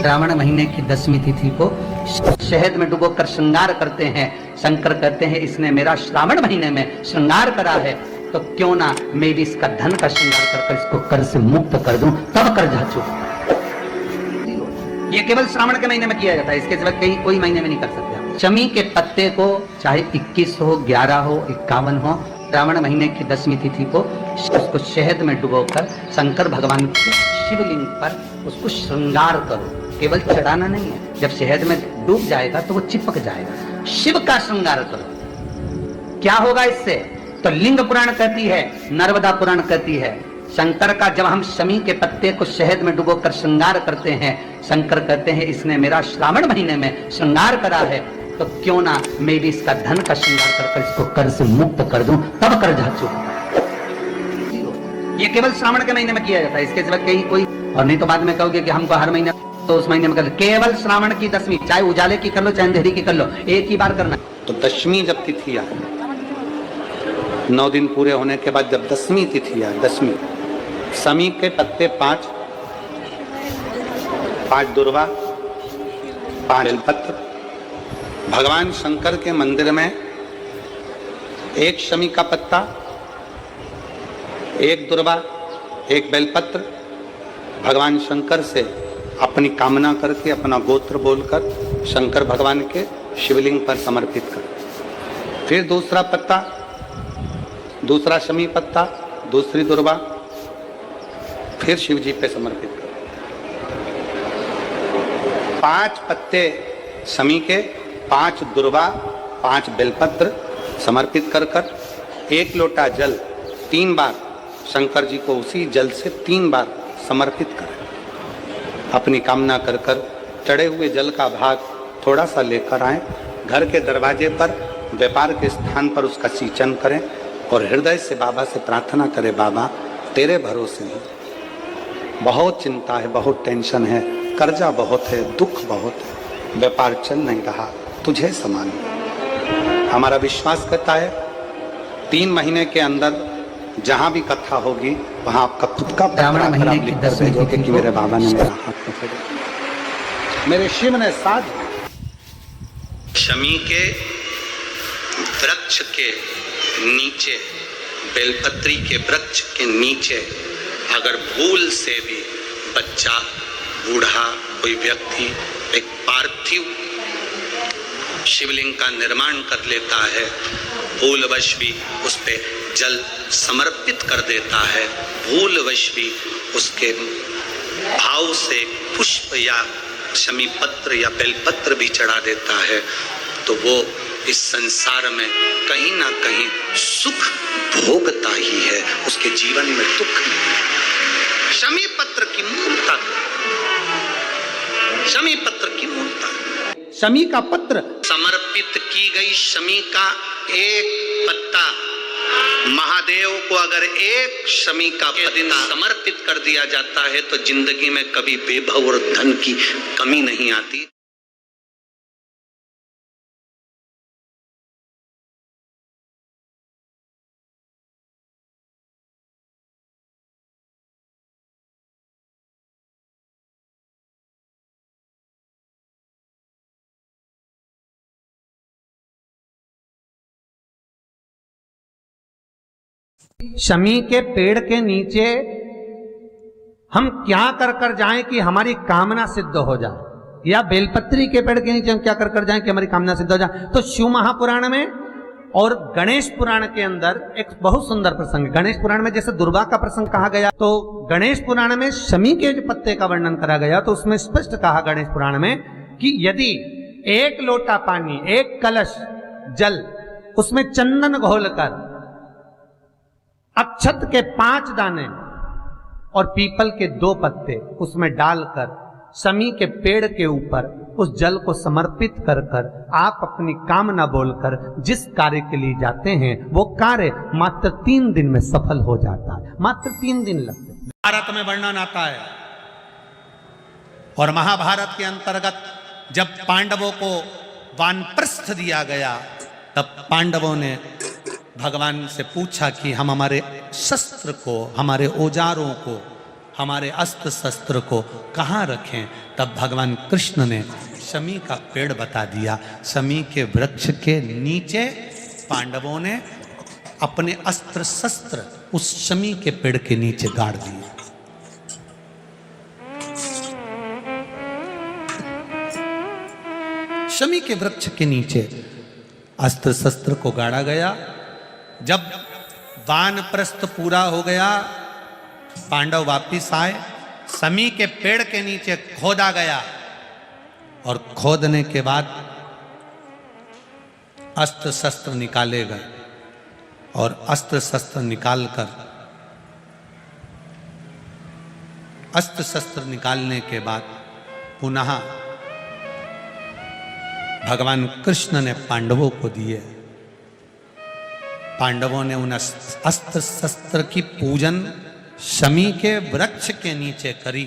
श्रावण महीने की 10वीं तिथि को शहद में डुबोकर श्रृंगार करते हैं। शंकर कहते हैं इसने मेरा श्रावण महीने में श्रृंगार करा है, तो क्यों ना मैं भी इसका धन का श्रृंगार कर इसको कर से मुक्त कर दूं, तब कर जाचू। ये केवल श्रावण के महीने में किया जाता है, इसके सिवा कहीं कोई महीने में नहीं कर सकते। शमी के पत्ते को चाहे 21 हो, 11 हो, 51 हो, श्रावण महीने की 10वीं तिथि को उसको शहद में डुबोकर शंकर भगवान के शिवलिंग पर उसको श्रृंगार करो। केवल चढ़ाना नहीं है, जब शहद में डूब जाएगा तो वो चिपक जाएगा। शिव का श्रृंगार करो। क्या होगा इससे? तो लिंग पुराण कहती है, नर्मदा पुराण कहती है, शंकर का जब हम शमी के पत्ते को शहद में डुबोकर श्रृंगार करते हैं, शंकर कहते हैं इसने मेरा श्रावण महीने में श्रृंगार करा है, तो क्यों ना मैं भी इसका धन का श्रृंगार कर इसको कर से मुक्त कर दूं, तब कर जाचू। ये केवल श्रावण के महीने में किया जाता है, इसके सिवा कहीं कोई और नहीं। तो बाद में कहोगे कि हमको हर महीने, तो उस महीने में कर, केवल श्रावण की 10वीं, चाहे उजाले की कर लो चाहे अंधेरी की कर लो, एक ही बार करना। तो 10वीं जब तिथि आए, 9 दिन पूरे होने के बाद जब 10वीं तिथि आए, 10वीं, शमी के पत्ते 5 दुर्वा, 5 बेलपत्र, भगवान शंकर के मंदिर में 1 शमी का पत्ता, 1 दुर्वा, 1 बेलपत्र, भगवान शंकर से अपनी कामना करके अपना गोत्र बोलकर शंकर भगवान के शिवलिंग पर समर्पित कर। फिर दूसरा पत्ता, दूसरा शमी पत्ता, दूसरी दुर्वा, फिर शिव जी पे समर्पित कर। 5 पत्ते शमी के, 5 दुर्वा, 5 बेलपत्र समर्पित कर कर 1 लोटा जल 3 बार शंकर जी को उसी जल से 3 बार समर्पित करें। अपनी कामना कर कर चढ़े हुए जल का भाग थोड़ा सा लेकर आएं, घर के दरवाजे पर, व्यापार के स्थान पर उसका सिंचन करें और हृदय से बाबा से प्रार्थना करें, बाबा तेरे भरोसे हैं, बहुत चिंता है, बहुत टेंशन है, कर्जा बहुत है, दुख बहुत है, व्यापार चल नहीं रहा, तुझे समान। हमारा विश्वास कहता है 3 महीने के अंदर जहां भी कथा होगी वहां आपका खुद का श्रावण महीने की 10वीं तिथि कि मेरे बाबा ने मेरा हाथ पकड़ा, मेरे शिव ने साथ। शमी के वृक्ष के नीचे, बेलपत्री के वृक्ष के नीचे अगर भूल से भी बच्चा, बूढ़ा, कोई व्यक्ति एक पार्थिव शिवलिंग का निर्माण कर लेता है, भूलवश भी उस पे जल समर्पित कर देता है, भूलवश भी उसके भाव से पुष्प या शमी पत्र या बेलपत्र भी चढ़ा देता है, तो वो इस संसार में कहीं ना कहीं सुख भोगता ही है, उसके जीवन में दुख नहीं। शमी पत्र की मूलता, शमी पत्र की मूलता, शमी का पत्र समर्पित की गई शमी का एक पत्ता, महादेव को अगर एक शमी का पत्ता समर्पित कर दिया जाता है तो जिंदगी में कभी वैभव और धन की कमी नहीं आती। शमी के पेड़ के नीचे हम क्या कर कर जाएं कि हमारी कामना सिद्ध हो जाए, या बेलपत्री के पेड़ के नीचे हम क्या कर कर जाएं कि हमारी कामना सिद्ध हो जाए। तो शिव महापुराण में और गणेश पुराण के अंदर एक बहुत सुंदर प्रसंग, गणेश पुराण में जैसे दुर्गा का प्रसंग कहा गया, तो गणेश पुराण में शमी के जो पत्ते का वर्णन करा गया, तो उसमें स्पष्ट कहा गणेश पुराण में कि यदि 1 लोटा पानी, 1 कलश जल, उसमें चंदन घोलकर अक्षत के 5 दाने और पीपल के 2 पत्ते उसमें डालकर शमी के पेड़ के ऊपर उस जल को समर्पित कर कर आप अपनी कामना बोलकर जिस कार्य के लिए जाते हैं, वो कार्य मात्र 3 दिन में सफल हो जाता है। मात्र 3 दिन लगते हैं। भारत में वर्णन आता है, और महाभारत के अंतर्गत जब पांडवों को वानप्रस्थ दिया गया, तब पांडवों ने भगवान से पूछा कि हम हमारे शस्त्र को, हमारे औजारों को हमारे अस्त्र शस्त्र को कहाँ रखें। तब भगवान कृष्ण ने शमी का पेड़ बता दिया। शमी के वृक्ष के नीचे पांडवों ने अपने अस्त्र शस्त्र उस शमी के पेड़ के नीचे गाड़ दिए। शमी के वृक्ष के नीचे अस्त्र शस्त्र को गाड़ा गया। जब वानप्रस्थ पूरा हो गया, पांडव वापिस आए। शमी के पेड़ के नीचे खोदा गया और खोदने के बाद अस्त्र शस्त्र निकाले गए और अस्त्र शस्त्र निकालकर अस्त्र शस्त्र निकालने के बाद पुनः भगवान कृष्ण ने पांडवों को दिए। पांडवों ने उन अस्त्र शस्त्र की पूजन शमी के वृक्ष के नीचे करी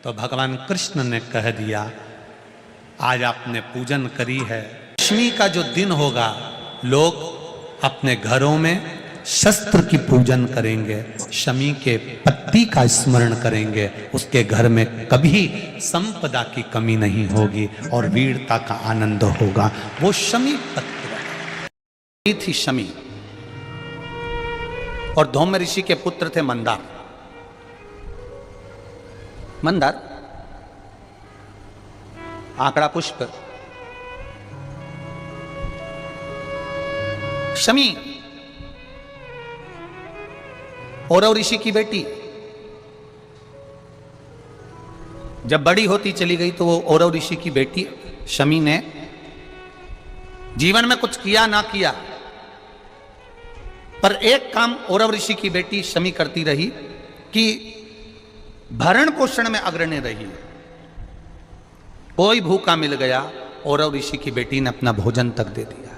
तो भगवान कृष्ण ने कह दिया, आज आपने पूजन करी है, दशमी का जो दिन होगा लोग अपने घरों में शस्त्र की पूजन करेंगे, शमी के पत्ती का स्मरण करेंगे, उसके घर में कभी संपदा की कमी नहीं होगी और वीरता का आनंद होगा। वो शमी पत्र थी शमी। और धौम्य ऋषि के पुत्र थे मंदार। मंदार आंकड़ा पुष्प, शमी औरव ऋषि की बेटी। जब बड़ी होती चली गई तो वो औरव ऋषि की बेटी शमी ने जीवन में कुछ किया ना किया, पर एक काम औरव ऋषि की बेटी शमी करती रही कि भरण पोषण में अग्रणी रही। कोई भूखा मिल गया, औरव ऋषि की बेटी ने अपना भोजन तक दे दिया।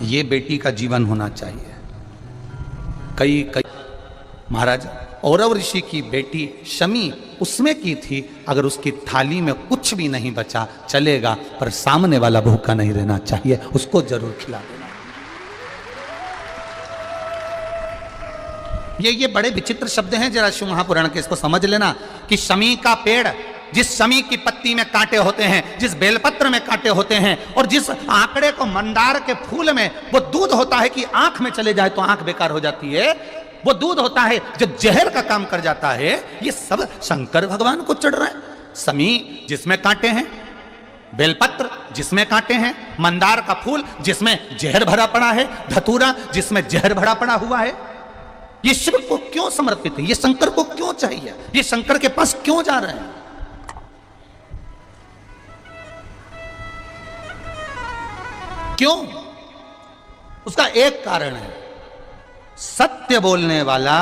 ये बेटी का जीवन होना चाहिए। कई महाराज औरव ऋषि की बेटी शमी उसमें की थी, अगर उसकी थाली में कुछ भी नहीं बचा चलेगा, पर सामने वाला भूखा नहीं रहना चाहिए, उसको जरूर खिला देना। ये बड़े विचित्र शब्द हैं, जरा शिव महापुराण के, इसको समझ लेना कि शमी का पेड़, जिस शमी की पत्ती में कांटे होते हैं, जिस बेलपत्र में कांटे होते हैं, और जिस आंकड़े को मंदार के फूल में वो दूध होता है कि आंख में चले जाए तो आंख बेकार हो जाती है, वो दूध होता है जो जहर का काम कर जाता है, ये सब शंकर भगवान को चढ़ रहा है। शमी जिसमें कांटे हैं, बेलपत्र जिसमें कांटे हैं, मंदार का फूल जिसमें जहर भरा पड़ा है, धतूरा जिसमें जहर भरा पड़ा हुआ है, ये शिव को क्यों समर्पित है? ये शंकर को क्यों चाहिए? ये शंकर के पास क्यों जा रहे हैं? क्यों? उसका एक कारण है, सत्य बोलने वाला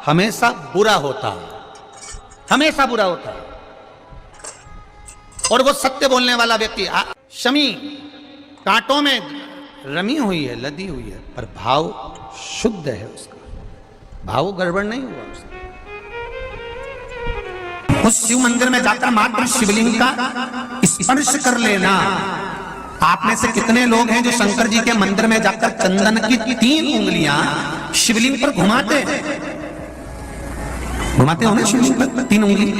हमेशा बुरा होता है, हमेशा बुरा होता है। और वो सत्य बोलने वाला व्यक्ति, शमी कांटों में रमी हुई है, लदी हुई है, पर भाव शुद्ध है, उसका भाव गड़बड़ नहीं हुआ उसका। उस शिव मंदिर में जाकर मात्र शिवलिंग का स्पर्श कर लेना। आप में से कितने लोग हैं जो शंकर जी के मंदिर में जाकर चंदन की 3 उंगलियां शिवलिंग पर घुमाते हो ना? शिवलिंग पर 3 उंगली,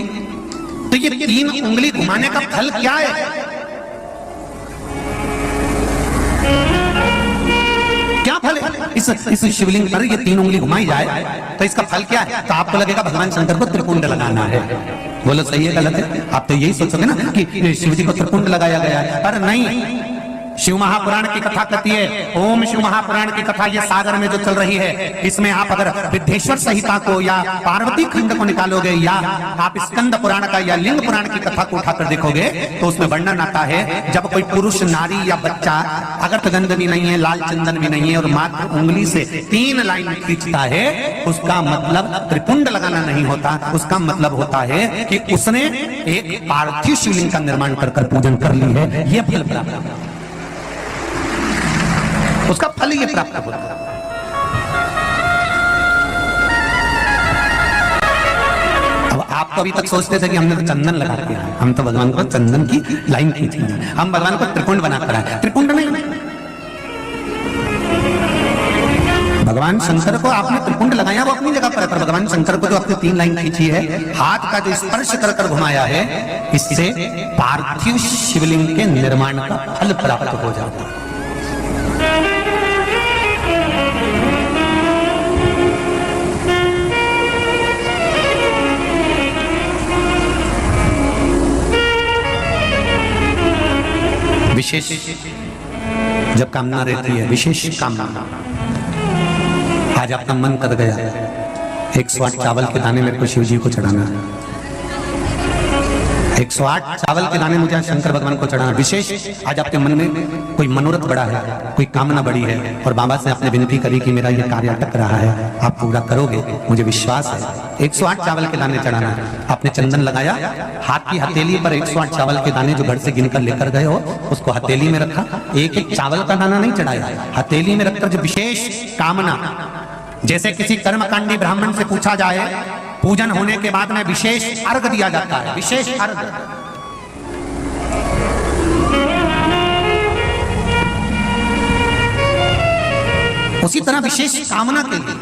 तो ये 3 उंगली घुमाने का फल क्या है? क्या फल है? इस शिवलिंग पर ये 3 उंगली घुमाई जाए तो इसका फल क्या है? तो आपको लगेगा भगवान शंकर को त्रिपुंड लगाना है। बोलो सही है गलत है? आप तो यही सोचोगे ना कि शिव जी को त्रिपुंड लगाया गया है, पर नहीं। शिव महापुराण की कथा कहती है, ओम शिव महापुराण की कथा ये सागर में जो चल रही है, इसमें आप अगर विद्धेश्वर संहिता को या पार्वती खंड को निकालोगे, या आप स्कंद पुराण का या लिंग पुराण की कथा को उठाकर देखोगे, तो उसमें वर्णन आता है जब कोई पुरुष, नारी या बच्चा अगर गंध भी नहीं है, लाल चंदन भी नहीं है, और मात्र उंगली से 3 लाइन खींचता है, उसका मतलब त्रिपुंड लगाना नहीं होता, उसका मतलब होता है कि उसने एक पार्थिव शिवलिंग का निर्माण कर पूजन कर ली है। यह फल प्राप्त होता है, उसका फल ये प्राप्त होता है। अब आप तो अभी तक सोचते थे कि हमने तो चंदन लगा दिया, हम तो भगवान को चंदन की लाइन खींचेंगे, हम भगवान को त्रिपुंड बनाकर आए। त्रिपुंड नहीं, भगवान शंकर को आपने त्रिपुंड लगाया वो अपनी जगह पर है, पर भगवान शंकर को जो आपने 3 लाइन खींची है, हाथ का जो स्पर्श कर कर घुमाया है, इससे पार्थिव शिवलिंग के निर्माण का फल प्राप्त हो जाता है। विशेष जब कामना रहती है, विशेष कामना, आज आपका मन कर गया 108 चावल के दाने मेरे को शिव जी को चढ़ाना है, 108 चावल के दाने मुझे शंकर भगवान को चढ़ाना। विशेष आज आपके मन में कोई मनोरथ बड़ा है, कोई कामना बड़ी है, और बाबा से आपने विनती करी कि मेरा ये कार्य अटक रहा है, आप पूरा करोगे, मुझे विश्वास है। 108 चावल के दाने चढ़ाना है। आपने चंदन लगाया, हाथ की हथेली पर 108 चावल के दाने जो घर से गिनकर लेकर गए हो, उसको हथेली में रखा। एक एक चावल का दाना नहीं चढ़ाया, हथेली में रखकर जो विशेष कामना, जैसे किसी कर्मकांडी ब्राह्मण से पूछा जाए, पूजन होने के बाद में विशेष अर्घ दिया जाता है, विशेष अर्घ। उसी तरह विशेष कामना के लिए